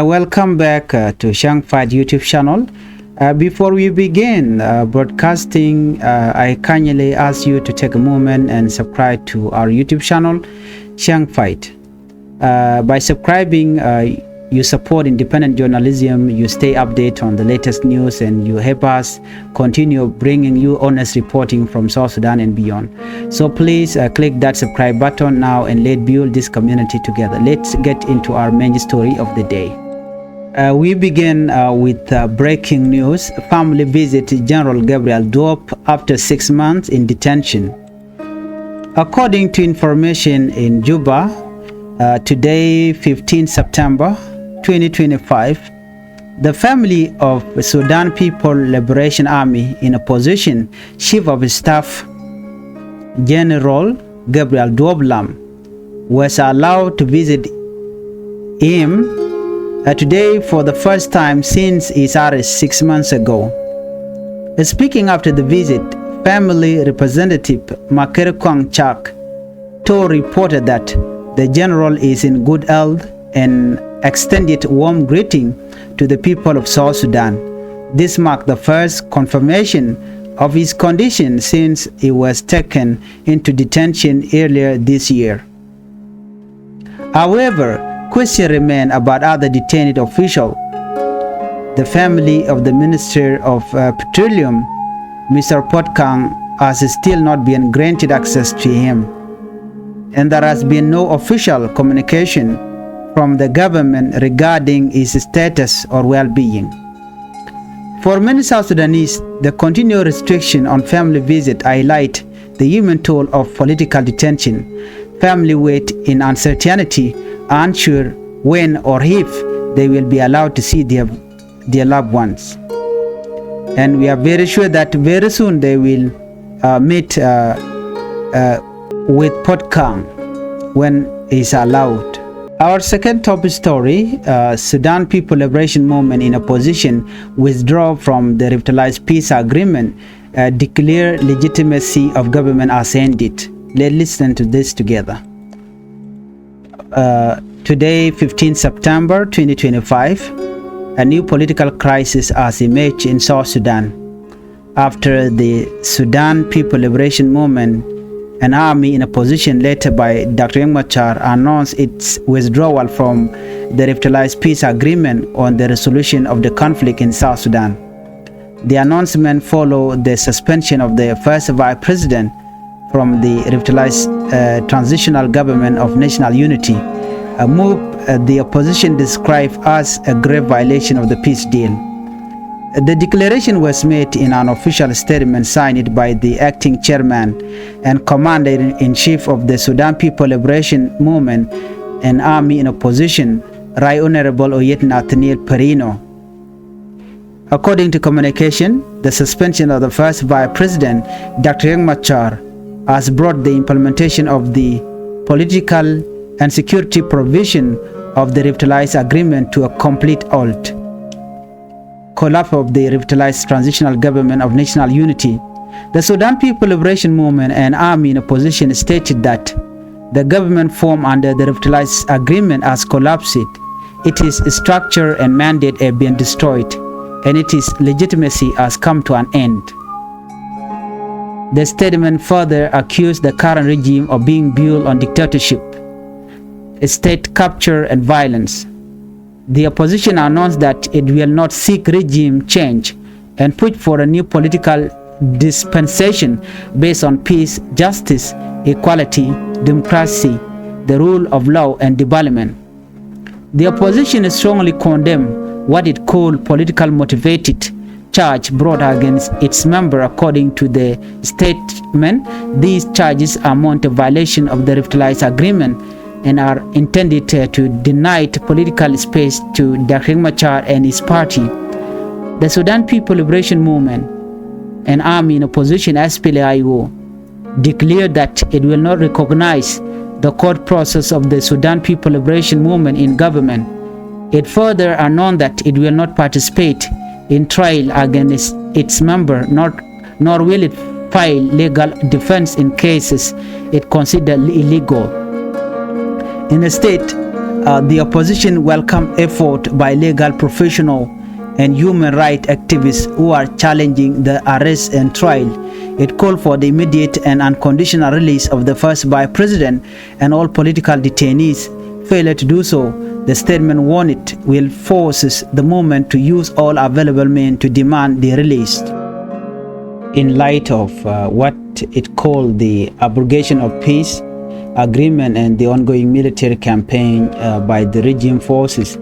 Welcome back to Changfied YouTube channel. Before we begin broadcasting, I kindly ask you to take a moment and subscribe to our YouTube channel, Changfied. By subscribing, you support independent journalism, you stay updated on the latest news, and you help us continue bringing you honest reporting from South Sudan and beyond. So please click that subscribe button now and let's build this community together. Let's get into our main story of the day. We begin with breaking news. Family visit General Gabriel Diop after 6 months in detention. According to information in Juba, today 15 September 2025, the family of Sudan People Liberation Army in opposition Chief of Staff General Gabriel Diop was allowed to visit him today for the first time since his arrest 6 months ago. Speaking after the visit, family representative Machar reported that the general is in good health and extended warm greeting to the people of South Sudan. This marked the first confirmation of his condition since he was taken into detention earlier this year. However, questions remain about other detained officials. The family of the Minister of Petroleum, Mr. Potkang, has still not been granted access to him, and there has been no official communication from the government regarding his status or well-being. For many South Sudanese, the continued restriction on family visit highlight the human toll of political detention. Family wait in uncertainty, unsure when or if they will be allowed to see their loved ones. And we are very sure that very soon they will meet with Potkang when he's allowed. Our second top story, Sudan People Liberation Movement in opposition withdraw from the revitalized peace agreement, declare legitimacy of government as ended. Let's listen to this together. Today, 15 September 2025, a new political crisis has emerged in South Sudan after the Sudan People Liberation Movement, an army in opposition led by Dr. Machar, announced its withdrawal from the revitalized peace agreement on the resolution of the conflict in South Sudan. The announcement followed the suspension of the first vice president from the revitalized transitional government of national unity, a move the opposition described as a grave violation of the peace deal. The declaration was made in an official statement signed by the acting chairman and commander-in-chief of the Sudan People Liberation Movement, an army in opposition, Right Honorable Oyet Nathaniel Perino. According to communication, the suspension of the first vice president, Dr. Machar, has brought the implementation of the political and security provision of the revitalized agreement to a complete halt. Collapse of the revitalized transitional government of national unity. The Sudan People Liberation Movement and army in opposition stated that the government formed under the revitalized agreement has collapsed. Its structure and mandate have been destroyed, and its legitimacy has come to an end. The statement further accused the current regime of being built on dictatorship, state capture, and violence. The opposition announced that it will not seek regime change and push for a new political dispensation based on peace, justice, equality, democracy, the rule of law, and development. The opposition strongly condemned what it called political motivated charge brought against its member. According to the statement, these charges amount to violation of the revitalized agreement and are intended to deny political space to Dr. Machar and his party. The Sudan People Liberation Movement, an army in opposition, SPLM, declared that it will not recognize the court process of the Sudan People Liberation Movement in government. It further announced that it will not participate in trial against its member, nor will it file legal defense in cases it considers illegal. Instead, The opposition welcomed effort by legal professionals and human rights activists who are challenging the arrest and trial. It called for the immediate and unconditional release of the first vice president and all political detainees. Failure to do so, the statement warned it will force the movement to use all available means to demand the release. In light of what it called the abrogation of peace agreement and the ongoing military campaign by the regime forces,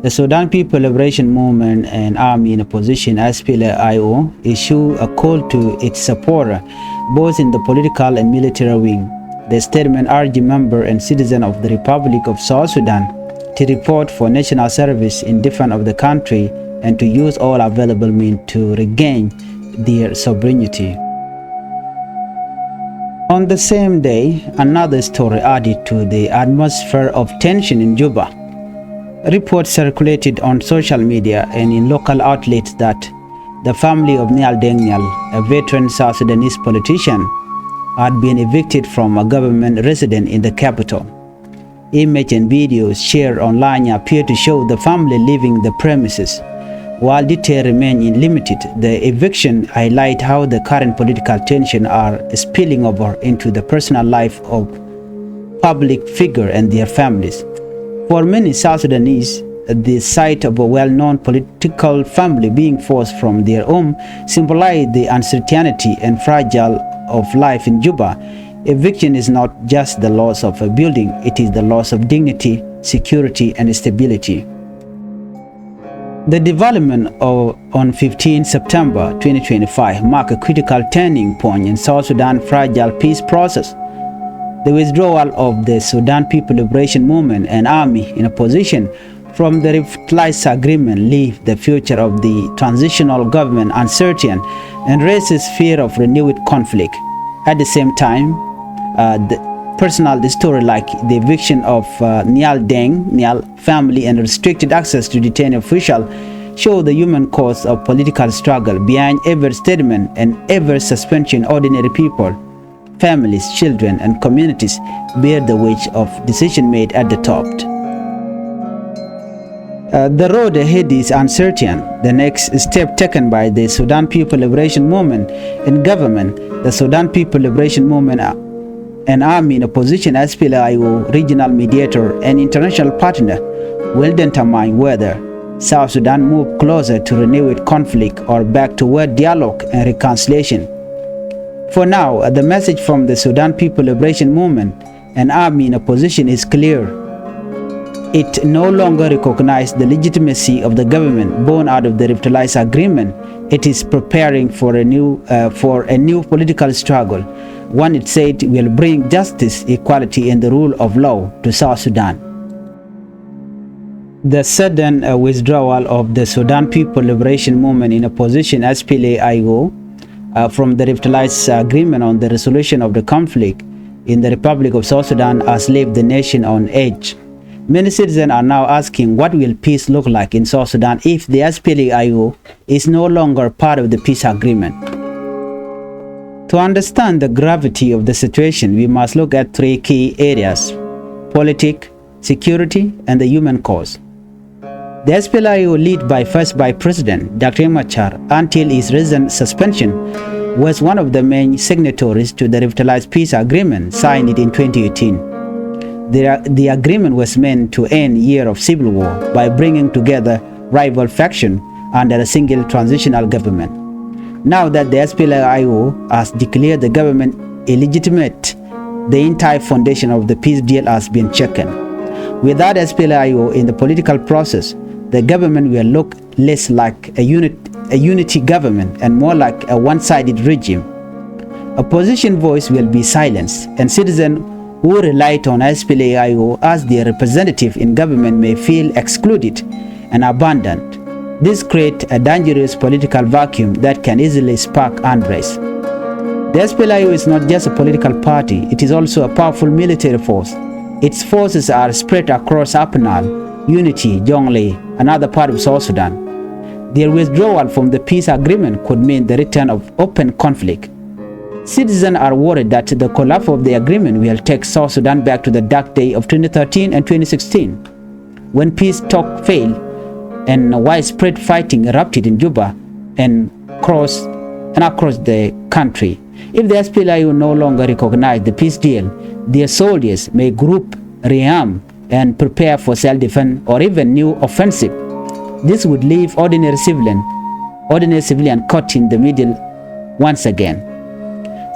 the Sudan People Liberation Movement and army in opposition, SPLM, issued a call to its supporters, both in the political and military wing. The statement urged members and citizens of the Republic of South Sudan to report for national service in defense of the country and to use all available means to regain their sovereignty. On the same day, another story added to the atmosphere of tension in Juba. Reports circulated on social media and in local outlets that the family of Nial Deng Nial, a veteran South Sudanese politician, had been evicted from a government residence in the capital. Images and videos shared online appear to show the family leaving the premises. While details remain limited, the eviction highlights how the current political tensions are spilling over into the personal life of public figures and their families. For many South Sudanese, the sight of a well-known political family being forced from their home symbolizes the uncertainty and fragile of life in Juba. Eviction is not just the loss of a building, it is the loss of dignity, security, and stability. The development on 15 September 2025 marked a critical turning point in South Sudan's fragile peace process. The withdrawal of the Sudan People Liberation Movement and army in opposition from the revitalized agreement leave the future of the transitional government uncertain and raises fear of renewed conflict. At the same time, the personal story like the eviction of Nial Deng Nial family and restricted access to detained officials show the human cost of political struggle behind every statement and every suspension. Ordinary people, families, children, and communities bear the weight of decision made at the top. The road ahead is uncertain. The next step taken by the Sudan People Liberation Movement and government, the Sudan People Liberation Movement and army in opposition, SPLM, regional mediator, and international partner will determine whether South Sudan move closer to renewed conflict or back toward dialogue and reconciliation. For now, the message from the Sudan People Liberation Movement and army in opposition is clear. It no longer recognizes the legitimacy of the government born out of the revitalized agreement. It is preparing for a new political struggle, one it said will bring justice, equality, and the rule of law to South Sudan. The sudden withdrawal of the Sudan People Liberation Movement in opposition, SPLM, from the revitalized agreement on the resolution of the conflict in the Republic of South Sudan has left the nation on edge. Many citizens are now asking what will peace look like in South Sudan if the SPLM is no longer part of the peace agreement. To understand the gravity of the situation, we must look at three key areas: politics, security, and the human cause. The SPLM, led by first Vice President Dr. Machar until his recent suspension, was one of the main signatories to the revitalized peace agreement signed in 2018. The agreement was meant to end a year of civil war by bringing together rival factions under a single transitional government. Now that the SPLM has declared the government illegitimate, the entire foundation of the peace deal has been shaken. Without SPLM in the political process, the government will look less like a unity government and more like a one-sided regime. Opposition voice will be silenced, and citizens who relied on SPLM as their representative in government may feel excluded and abandoned. This creates a dangerous political vacuum that can easily spark unrest. The SPLM is not just a political party, it is also a powerful military force. Its forces are spread across Upper Nile, Unity, Jonglei, and other parts of South Sudan. Their withdrawal from the peace agreement could mean the return of open conflict. Citizens are worried that the collapse of the agreement will take South Sudan back to the dark days of 2013 and 2016. when peace talk failed and widespread fighting erupted in Juba and across the country. If the SPLM no longer recognize the peace deal, their soldiers may group, rearm, and prepare for self-defense or even new offensive. This would leave ordinary civilian caught in the middle once again.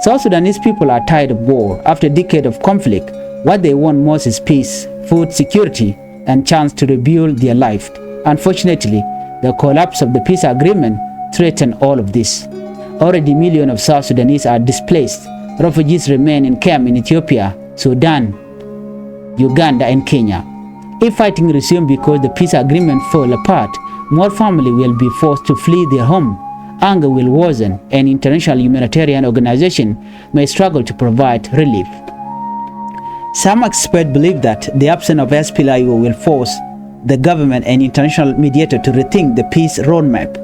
South Sudanese people are tired of war. After a decade of conflict, what they want most is peace, food security, and chance to rebuild their life. Unfortunately, the collapse of the peace agreement threatened all of this. Already millions of South Sudanese are displaced. Refugees remain in camp in Ethiopia, Sudan, Uganda, and Kenya. If fighting resumes because the peace agreement fell apart, more families will be forced to flee their home. Anger will worsen, and international humanitarian organizations may struggle to provide relief. Some experts believe that the absence of SPLM will force the government and international mediator to rethink the peace roadmap.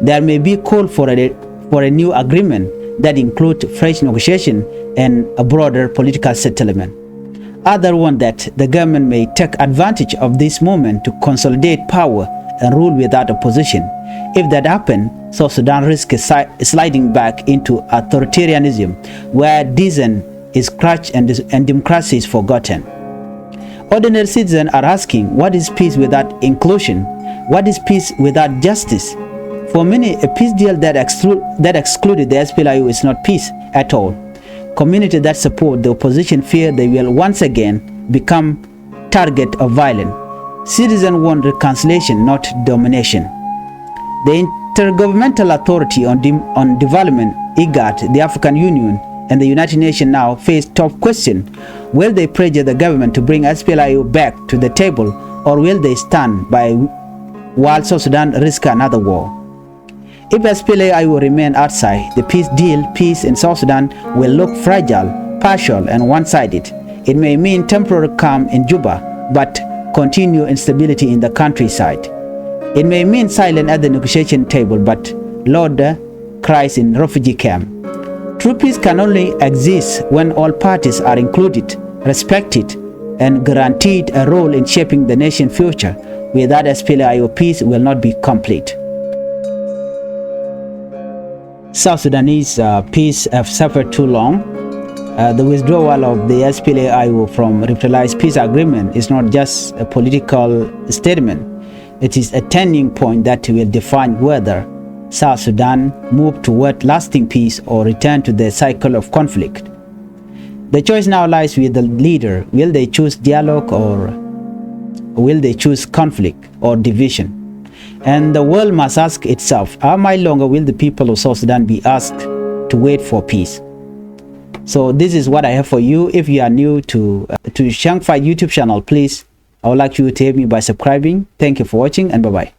There may be call for a new agreement that includes fresh negotiation and a broader political settlement. Others want that the government may take advantage of this moment to consolidate power and rule without opposition. If that happens, South Sudan risks sliding back into authoritarianism, where dissent is crushed and democracy is forgotten. Ordinary citizens are asking, what is peace without inclusion? What is peace without justice? For many, a peace deal that excluded the SPLM is not peace at all. Communities that support the opposition fear they will once again become target of violence. Citizens want reconciliation, not domination. The Intergovernmental Authority on Development, IGAD, the African Union, and the United Nations now face tough question. Will they pressure the government to bring SPLM back to the table, or will they stand by while South Sudan risks another war? If SPLM will remain outside the peace in South Sudan will look fragile, partial, and one-sided. It may mean temporary calm in Juba, but continued instability in the countryside. It may mean silence at the negotiation table, but louder cries in refugee camp. True peace can only exist when all parties are included, respected, and guaranteed a role in shaping the nation's future. Without SPLM, peace will not be complete. South Sudanese peace have suffered too long. The withdrawal of the SPLM from revitalized peace agreement is not just a political statement. It is a turning point that will define whether South Sudan move toward lasting peace or return to the cycle of conflict. The choice now lies with the leader. Will they choose dialogue, or will they choose conflict or division? And the world must ask itself, how much longer will the people of South Sudan be asked to wait for peace? So this is what I have for you. If you are new to Changfied YouTube channel, please, I would like you to help me by subscribing. Thank you for watching, and bye-bye.